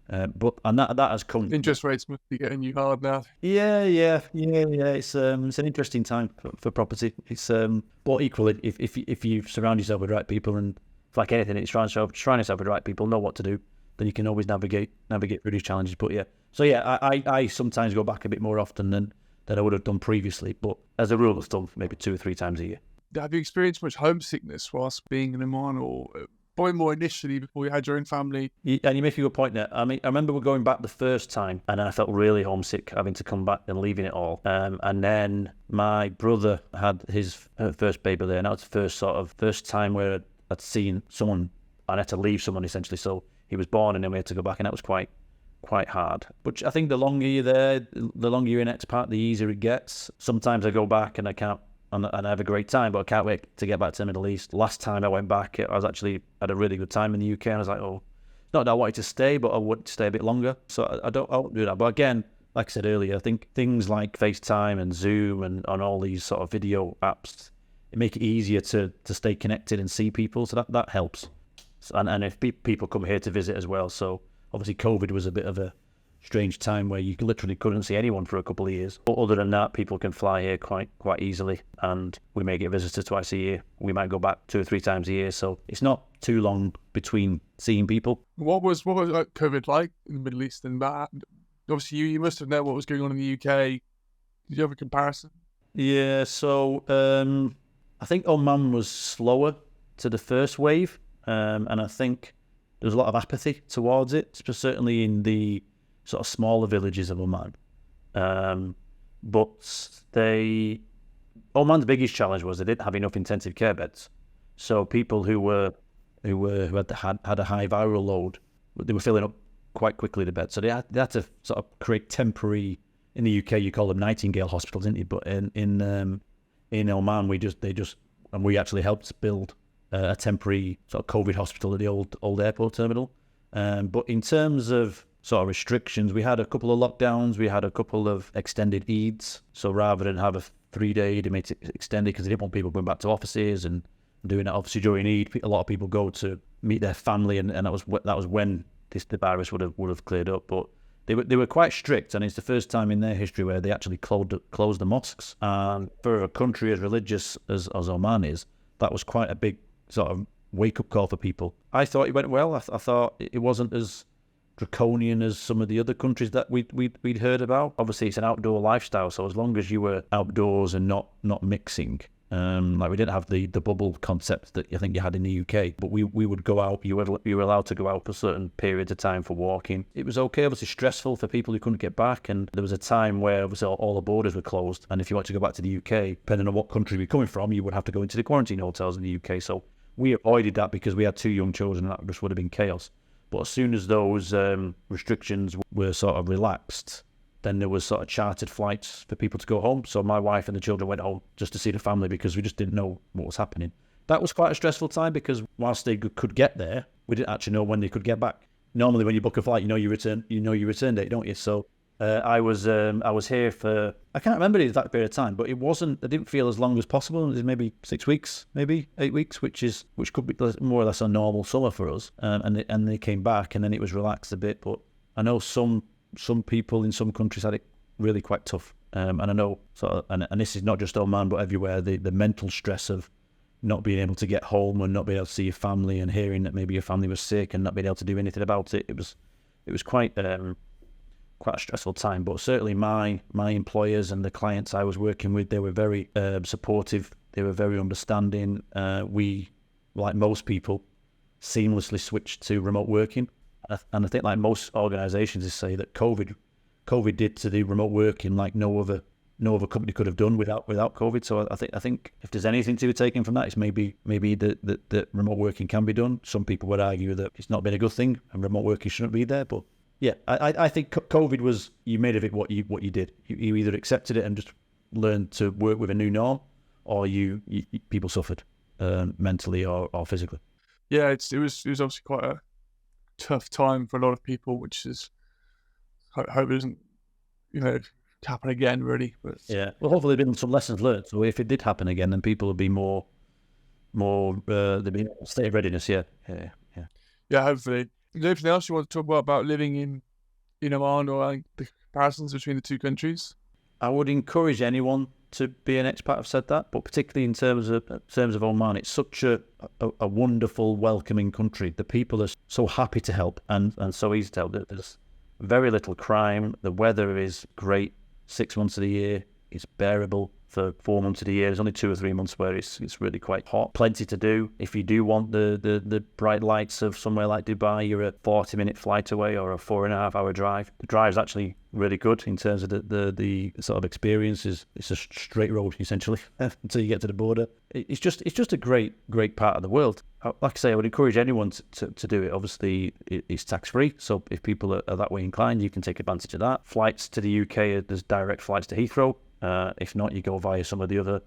that has come. Interest rates must be getting you hard now. Yeah. It's an interesting time for property. It's but equally, if you surround yourself with the right people, and it's like anything, it's surround yourself with the right people, know what to do, then you can always navigate through these challenges. But yeah, so yeah, I sometimes go back a bit more often than I would have done previously. But as a rule of thumb, maybe 2 or 3 times a year. Have you experienced much homesickness whilst being in Oman, or probably more initially before you had your own family? And you make a good point there. I mean, I remember going back the first time, and then I felt really homesick having to come back and leaving it all. And then my brother had his first baby there, and that was the first time where I'd seen someone, and I had to leave someone essentially. So he was born, and then we had to go back, and that was quite hard. But I think the longer you're there, the longer you're in expat, the easier it gets. Sometimes I go back and I can't. And I have a great time, but I can't wait to get back to the Middle East. Last time I went back, I was actually had a really good time in the UK, and I was like, oh, not that I wanted to stay, but I would stay a bit longer. So I won't do that. But again, like I said earlier, I think things like FaceTime and Zoom and on all these sort of video apps, it make it easier to stay connected and see people. So that helps. And if people come here to visit as well. So obviously COVID was a bit of a strange time where you literally couldn't see anyone for a couple of years. But other than that, people can fly here quite easily, and we may get visitors twice a year. We might go back 2 or 3 times a year, so it's not too long between seeing people. What was COVID like in the Middle East? And obviously you must have known what was going on in the UK. Did you have a comparison? Yeah, so I think Oman was slower to the first wave, and I think there was a lot of apathy towards it, certainly in the sort of smaller villages of Oman. But Oman's biggest challenge was they didn't have enough intensive care beds. So people who had a high viral load, they were filling up quite quickly the bed. So they had to sort of create temporary. In the UK, you call them Nightingale hospitals, didn't you? But in Oman, we actually helped build a temporary sort of COVID hospital at the old airport terminal. But in terms of sort of restrictions, we had a couple of lockdowns, we had a couple of extended Eids. So rather than have a 3-day, they made it extended because they didn't want people going back to offices and doing that. Obviously during Eid, a lot of people go to meet their family, and that was when the virus would have cleared up. But they were quite strict, and it's the first time in their history where they actually closed the mosques. And for a country as religious as Oman is, that was quite a big sort of wake-up call for people. I thought it went well. I thought it wasn't as draconian as some of the other countries that we'd heard about. Obviously, it's an outdoor lifestyle, so as long as you were outdoors and not mixing, like we didn't have the bubble concept that I think you had in the UK, but we would go out. You were allowed to go out for certain periods of time for walking. It was okay. Obviously, stressful for people who couldn't get back, and there was a time where obviously all the borders were closed, and if you wanted to go back to the UK, depending on what country you're coming from, you would have to go into the quarantine hotels in the UK. So we avoided that because we had 2 young children, and that just would have been chaos. But as soon as those restrictions were sort of relaxed, then there was sort of chartered flights for people to go home. So my wife and the children went home just to see the family because we just didn't know what was happening. That was quite a stressful time because whilst they could get there, we didn't actually know when they could get back. Normally when you book a flight, you know your return date, don't you? So I was here for, I can't remember the exact period of time, but it didn't feel as long as possible. It was maybe 6 weeks, maybe 8 weeks, which could be more or less a normal summer for us. And they came back, and then it was relaxed a bit. But I know some people in some countries had it really quite tough. And I know and this is not just Oman, but everywhere, the mental stress of not being able to get home and not being able to see your family, and hearing that maybe your family was sick and not being able to do anything about it. It was quite a stressful time. But certainly my employers and the clients I was working with, they were very supportive. They were very understanding. We, like most people, seamlessly switched to remote working. And I think like most organizations, they say that COVID did to the remote working like no other company could have done without COVID. So I think if there's anything to be taken from that, it's maybe that remote working can be done. Some people would argue that it's not been a good thing and remote working shouldn't be there. But yeah, I think COVID was, you made of it what you did. You either accepted it and just learned to work with a new norm, or people suffered. mentally or physically. Yeah, it was obviously quite a tough time for a lot of people, which is hope it doesn't happen again, really. But yeah, well, hopefully there've been some lessons learned. So if it did happen again, then people would be more there'd be a state of readiness. Yeah. Hopefully. Is there anything else you want to talk about living in Oman, or the comparisons between the two countries? I would encourage anyone to be an expat. I've said that, but particularly in terms of Oman, it's such a wonderful, welcoming country. The people are so happy to help and so easy to help. There's very little crime. The weather is great. 6 months of the year, it's bearable. For 4 months of the year, there's only 2 or 3 months where it's really quite hot. Plenty to do. If you do want the bright lights of somewhere like Dubai, you're a 40-minute flight away or a 4.5-hour drive. The drive's actually really good in terms of the sort of experience. It's a straight road essentially until you get to the border. It's just a great part of the world. Like I say, I would encourage anyone to do it. Obviously, it's tax-free, so if people are that way inclined, you can take advantage of that. Flights to the UK, there's direct flights to Heathrow. If not, you go via some of the other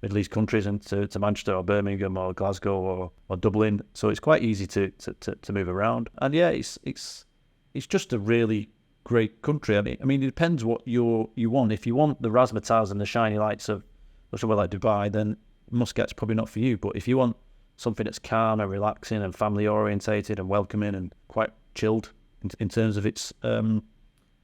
Middle East countries and to Manchester or Birmingham or Glasgow or Dublin. So it's quite easy to move around. And yeah, it's just a really great country. I mean, it depends what you want. If you want the razzmatazz and the shiny lights of somewhere like Dubai, then Muscat's probably not for you. But if you want something that's calm and relaxing and family orientated and welcoming and quite chilled in terms of its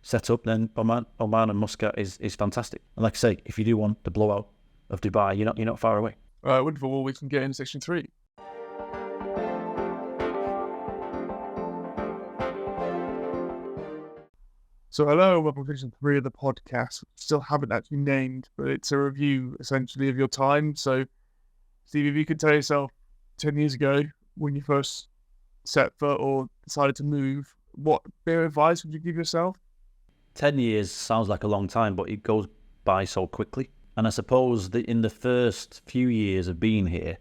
set up, then Oman and Muscat is fantastic. And like I say, if you do want the blowout of Dubai, you're not far away. Wonderful. Well, we can get into section 3. So hello, welcome to section 3 of the podcast. Still haven't actually named, but it's a review essentially of your time. So Steve, if you could tell yourself 10 years ago when you first set foot or decided to move, what bit of advice would you give yourself? 10 years sounds like a long time, but it goes by so quickly. And I suppose that in the first few years of being here,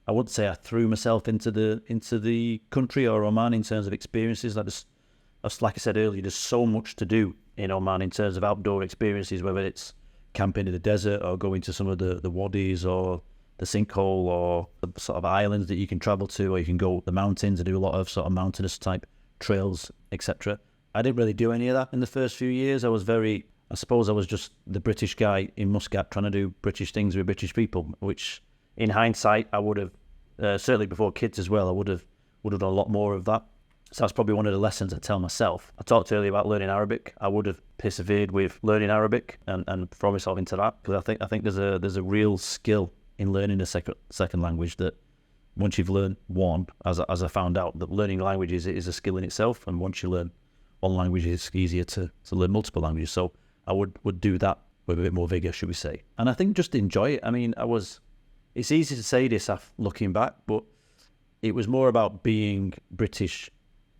I wouldn't say I threw myself into the country or Oman in terms of experiences. Like I said earlier, there's so much to do in Oman in terms of outdoor experiences, whether it's camping in the desert or going to some of the wadis or the sinkhole or the sort of islands that you can travel to, or you can go up the mountains and do a lot of sort of mountainous type trails, etc. I didn't really do any of that in the first few years. I suppose I was just the British guy in Muscat trying to do British things with British people, which in hindsight, I would have, certainly before kids as well, I would have done a lot more of that. So that's probably one of the lessons I tell myself. I talked earlier about learning Arabic. I would have persevered with learning Arabic and throw myself into that, because I think there's a real skill in learning a second language that once you've learned one, as I found out, that learning languages is a skill in itself, and once you learn one language, it's easier to learn multiple languages. So I would do that with a bit more vigor, should we say. And I think just enjoy it. I mean, it's easy to say this looking back, but it was more about being a British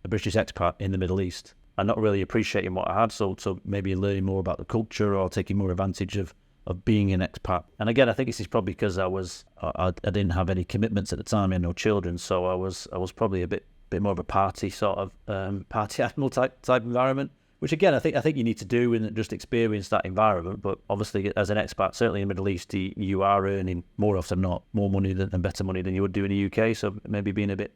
expat in the Middle East and not really appreciating what I had. So maybe learning more about the culture or taking more advantage of being an expat. And again, I think this is probably because I didn't have any commitments at the time. I had no children. So I was probably a bit more of a party sort of party animal type environment, which again I think you need to do and just experience that environment. But obviously, as an expat, certainly in the Middle East, you are earning more often than not more money and better money than you would do in the UK. So maybe being a bit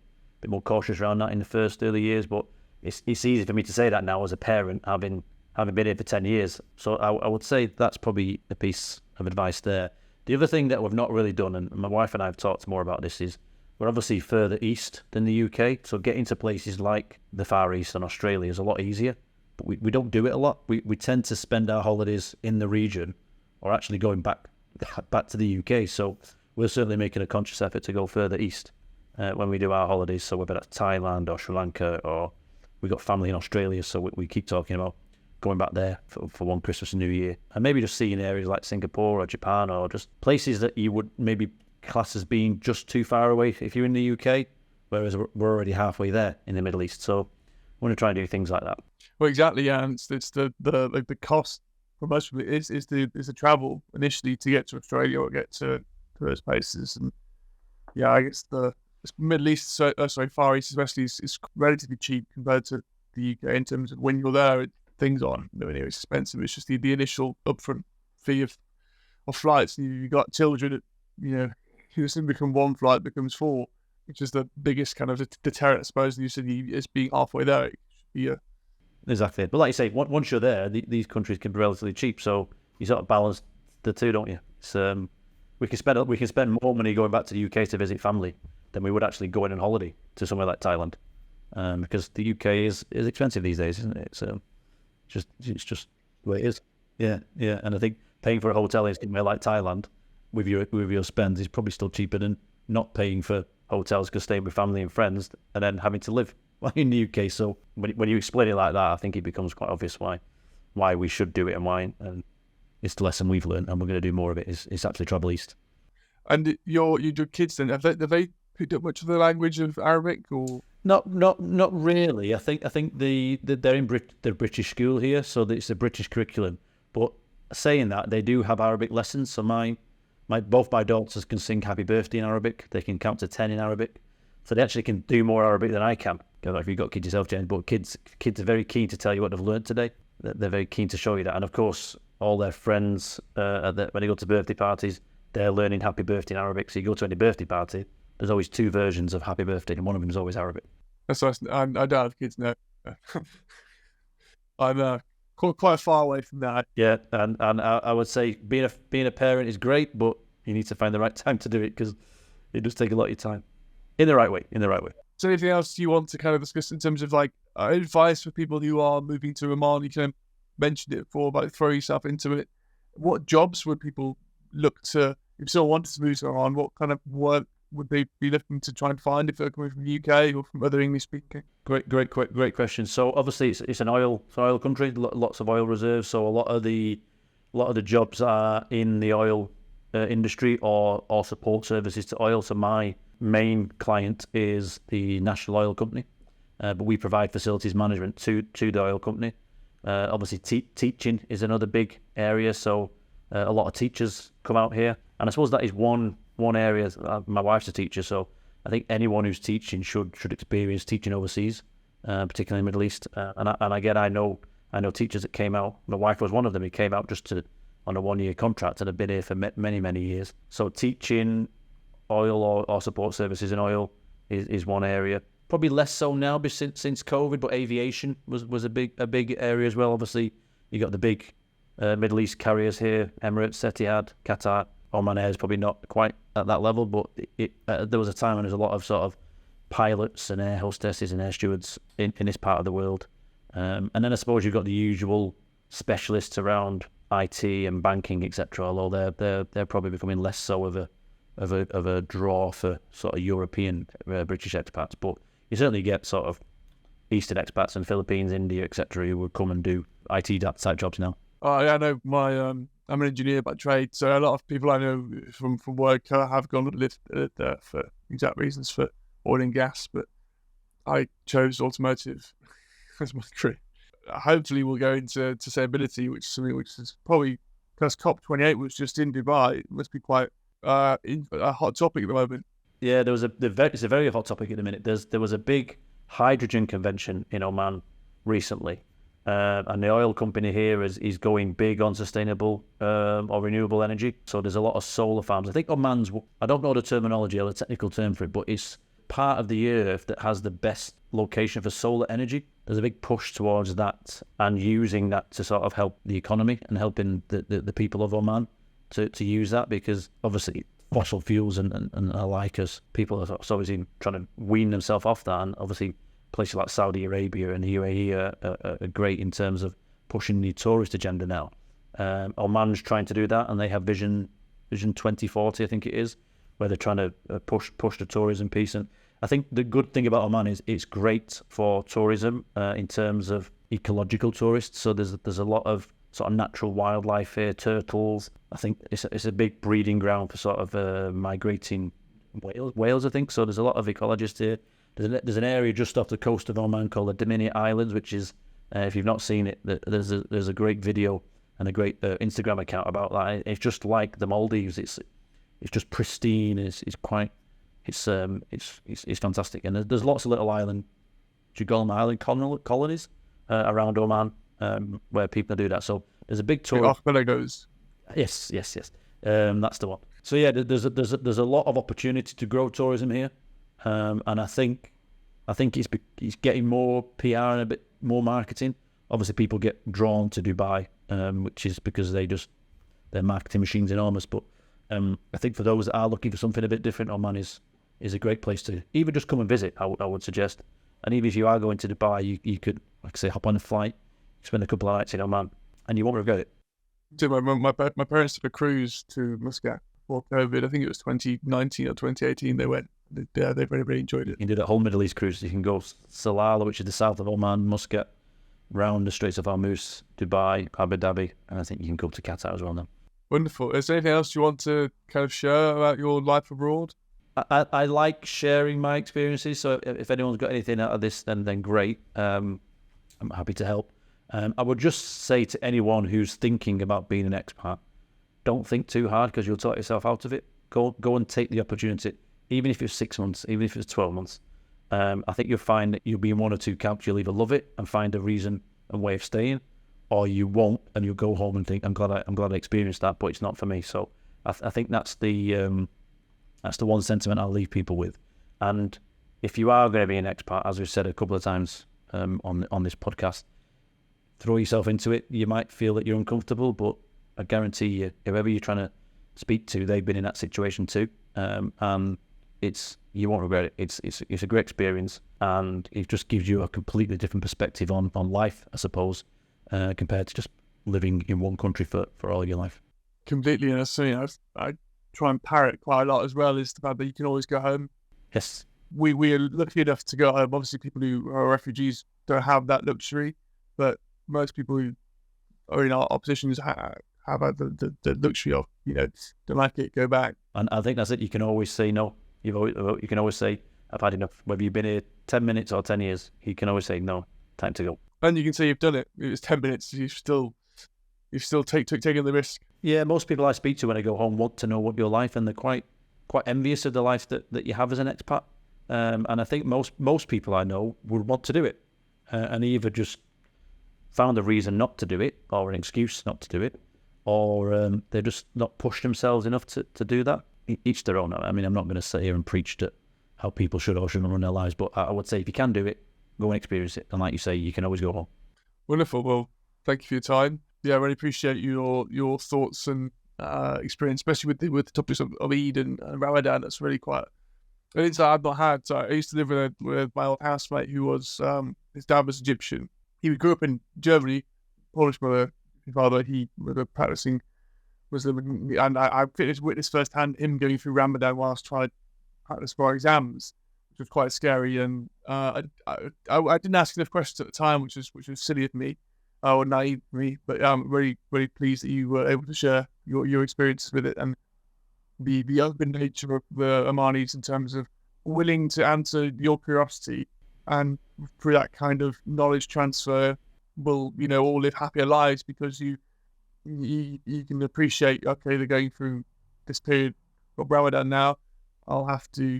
more cautious around that in the first early years. But it's easy for me to say that now as a parent, having been here for 10 years. So I would say that's probably a piece of advice there. The other thing that we've not really done, and my wife and I have talked more about this, is we're obviously further east than the UK, so getting to places like the Far East and Australia is a lot easier. But we don't do it a lot. We tend to spend our holidays in the region, or actually going back to the UK. So we're certainly making a conscious effort to go further east when we do our holidays. So whether that's Thailand or Sri Lanka, or we got family in Australia, so we keep talking about going back there for one Christmas and New Year, and maybe just seeing areas like Singapore or Japan, or just places that you would maybe class as being just too far away if you're in the UK, whereas we're already halfway there in the Middle East. So I want to try and do things like that. Well, exactly, yeah. And it's the cost for most of it is the travel initially to get to Australia or get to those places. And yeah, I guess the Middle East, Far East especially, is relatively cheap compared to the UK in terms of when you're there. Things aren't nowhere near expensive. It's just the initial upfront fee of flights. You've got children, you soon become one flight becomes four, which is the biggest kind of deterrent, I suppose. And you said it's being halfway there. It should be Exactly. But like you say, once you're there, these countries can be relatively cheap. So you sort of balance the two, don't you? It's, we can spend more money going back to the UK to visit family than we would actually going on holiday to somewhere like Thailand, because the UK is expensive these days, isn't it? It's just the way it is. Yeah. And I think paying for a hotel in somewhere like Thailand with your spends is probably still cheaper than not paying for hotels because staying with family and friends and then having to live in the UK. So when you explain it like that, I think it becomes quite obvious why we should do it and why. And it's the lesson we've learned, and we're going to do more of it. Is actually travel east. And your kids then, have they picked up much of the language of Arabic or? Not really. I think they're in the British school here, so it's a British curriculum. But saying that, they do have Arabic lessons. So both my daughters can sing Happy Birthday in Arabic. They can count to 10 in Arabic. So they actually can do more Arabic than I can. I don't know if you've got kids yourself, James, but kids are very keen to tell you what they've learned today. They're very keen to show you that. And of course, all their friends, when they go to birthday parties, they're learning Happy Birthday in Arabic. So you go to any birthday party, there's always two versions of Happy Birthday, and one of them is always Arabic. That's nice. I don't have kids now. I'm quite far away from that. Yeah, and I would say being a parent is great, but you need to find the right time to do it because it does take a lot of your time. In the right way. So anything else you want to kind of discuss in terms of like advice for people who are moving to Oman? You kind of mentioned it before, about throw yourself into it. What jobs would people look to, if someone wanted to move to Oman, what kind of work would they be looking to try and find if they're coming from the UK or from other English speaking? Great question. So obviously it's an oil country, lots of oil reserves. So a lot of the jobs are in the oil industry or support services to oil. So my main client is the National Oil Company, but we provide facilities management to the oil company. Obviously teaching is another big area. So a lot of teachers come out here, and I suppose that is one area. My wife's a teacher, so I think anyone who's teaching should experience teaching overseas, particularly in the Middle East. And again, I know teachers that came out. My wife was one of them. He came out just on a 1-year contract and have been here for many years. So teaching oil or support services in oil is one area. Probably less so now since COVID, but aviation was a big area as well. Obviously, you got the big Middle East carriers here: Emirates, Etihad, Qatar. Oman Air is probably not quite at that level, but there was a time when there was a lot of sort of pilots and air hostesses and air stewards in this part of the world. And then I suppose you've got the usual specialists around IT and banking, etc. Although they're probably becoming less so of a draw for sort of European British expats. But you certainly get sort of Eastern expats and Philippines, India, etc. who would come and do IT type jobs now. I know I'm an engineer by trade, so a lot of people I know from work have gone and lived there for exact reasons for oil and gas, but I chose automotive as my career. Hopefully we'll go into sustainability, which is something which is probably, because COP28 was just in Dubai, it must be quite a hot topic at the moment. Yeah, it's a very hot topic at the minute. There was a big hydrogen convention in Oman recently. And the oil company here is going big on sustainable or renewable energy. So there's a lot of solar farms. I think Oman's, I don't know the terminology or the technical term for it, but it's part of the earth that has the best location for solar energy. There's a big push towards that and using that to sort of help the economy and helping the people of Oman to use that, because obviously fossil fuels and alike as people are obviously trying to wean themselves off that, and obviously places like Saudi Arabia and the UAE are great in terms of pushing the tourist agenda now. Oman's trying to do that, and they have Vision 2040, I think it is, where they're trying to push the tourism piece. And I think the good thing about Oman is it's great for tourism in terms of ecological tourists. So there's a lot of sort of natural wildlife here, turtles. I think it's a big breeding ground for sort of migrating whales, I think. So there's a lot of ecologists here. There's an area just off the coast of Oman called the Dimini Islands, which is, if you've not seen it, there's a great video and a great Instagram account about that. It's just like the Maldives. It's just pristine. It's fantastic. And there's lots of little island, do you call them island colonies around Oman where people do that. So there's a big tour. Archipelagos. Yes. That's the one. So yeah, there's a lot of opportunity to grow tourism here, and I think it's getting more PR and a bit more marketing. Obviously, people get drawn to Dubai, which is because their marketing machine's enormous. But I think for those that are looking for something a bit different, Oman is a great place to even just come and visit. I would suggest, and even if you are going to Dubai, you could, like I say, hop on a flight, spend a couple of nights in Oman, and you won't regret it. So my parents took a cruise to Muscat before COVID. I think it was 2019 or 2018. They went. They very, very enjoyed it. You can do that whole Middle East cruise. You can go Salalah, which is the south of Oman, Muscat, round the Straits of Hormuz, Dubai, Abu Dhabi, and I think you can go to Qatar as well now. Wonderful. Is there anything else you want to kind of share about your life abroad? I like sharing my experiences, so if anyone's got anything out of this, then great. I'm happy to help. I would just say to anyone who's thinking about being an expat, don't think too hard because you'll talk yourself out of it. Go and take the opportunity, even if it's 6 months, even if it's 12 months. I think you'll find that you'll be in one or two camps. You'll either love it and find a reason and way of staying, or you won't, and you'll go home and think, I'm glad I experienced that, but it's not for me. So I think that's the one sentiment I'll leave people with. And if you are going to be an expat, as we've said a couple of times on this podcast, throw yourself into it. You might feel that you're uncomfortable, but I guarantee you, whoever you're trying to speak to, they've been in that situation too, and you won't regret it. It's a great experience, and it just gives you a completely different perspective on life, I suppose, compared to just living in one country for all your life. Completely, and that's something I try and parrot quite a lot as well, is the fact that you can always go home. Yes. We are lucky enough to go home. Obviously, people who are refugees don't have that luxury, but most people who are in our positions have had the luxury of, don't like it, go back. And I think that's it. You can always say no. You can always say, I've had enough. Whether you've been here 10 minutes or 10 years, you can always say, no, time to go. And you can say you've done it. It was 10 minutes. You've still taken the risk. Yeah, most people I speak to when I go home want to know what your life, and they're quite envious of the life that you have as an expat. And I think most people I know would want to do it, and either just found a reason not to do it, or an excuse not to do it, or they're just not pushed themselves enough to do that. Each their own. I mean, I'm not going to sit here and preach to how people should or shouldn't run their lives, but I would say if you can do it, go and experience it. And like you say, you can always go home. Wonderful. Well, thank you for your time. Yeah, I really appreciate your thoughts and experience, especially with the topics of Eid and Ramadan. That's really quite an insight I've not had. So I used to live with my old housemate who was, his dad was Egyptian. He grew up in Germany, Polish mother, his father, he was a practicing Muslim, and I witnessed firsthand him going through Ramadan whilst trying to practice for our exams, which was quite scary. And I didn't ask enough questions at the time, which was silly of me, or naive of me. But I'm really, really pleased that you were able to share your experiences with it, and the open nature of the Omanis in terms of willing to answer your curiosity, and through that kind of knowledge transfer, will all live happier lives, because you can appreciate, okay, they're going through this period of Ramadan now. I'll have to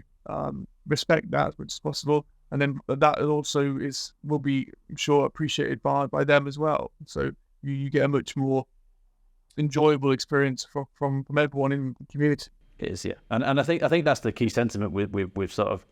respect that as much as possible, and then that also will be, I'm sure, appreciated by them as well. So you get a much more enjoyable experience from everyone in the community. It is, yeah, and I think that's the key sentiment with sort of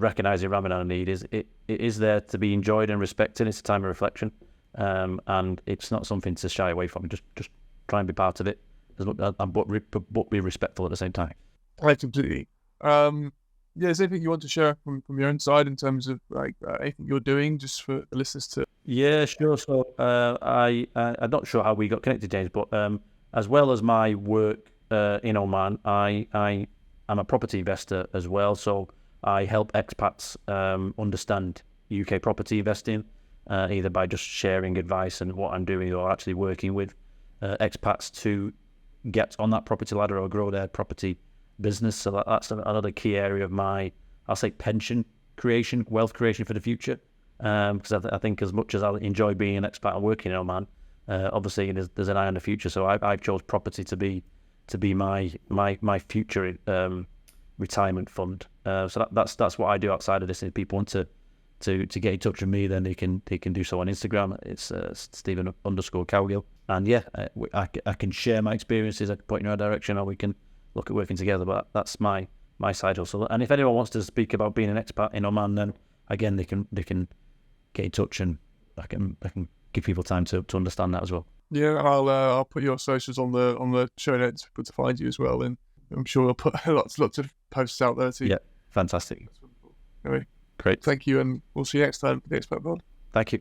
recognizing Ramadan and Eid is it is there to be enjoyed and respected. It's a time of reflection. And it's not something to shy away from. Just try and be part of it, but be respectful at the same time. Right, completely. Is there anything you want to share from your own side in terms of anything you're doing, just for the listeners to? Yeah, sure. So I'm not sure how we got connected, James, but as well as my work in Oman, I'm a property investor as well. So I help expats understand UK property investing. Either by just sharing advice and what I'm doing, or actually working with expats to get on that property ladder or grow their property business. So that's another key area of my, I'll say, pension creation, wealth creation for the future. Because I think as much as I enjoy being an expat and working in Oman, obviously there's an eye on the future. So I've chose property to be my future retirement fund. So that's what I do outside of this. If people want to get in touch with me, then they can do so on Instagram. It's Stephen _Cowgill. And yeah, I can share my experiences. I can point in your direction, or we can look at working together. But that's my side hustle. And if anyone wants to speak about being an expat in Oman, then again they can get in touch, and I can give people time to understand that as well. Yeah, I'll put your socials on the show notes for people to find you as well, and I'm sure we'll put lots of posts out there too. Yeah, fantastic. Anyway, Great. Thank you, and we'll see you next time for the Expat Pod. Thank you.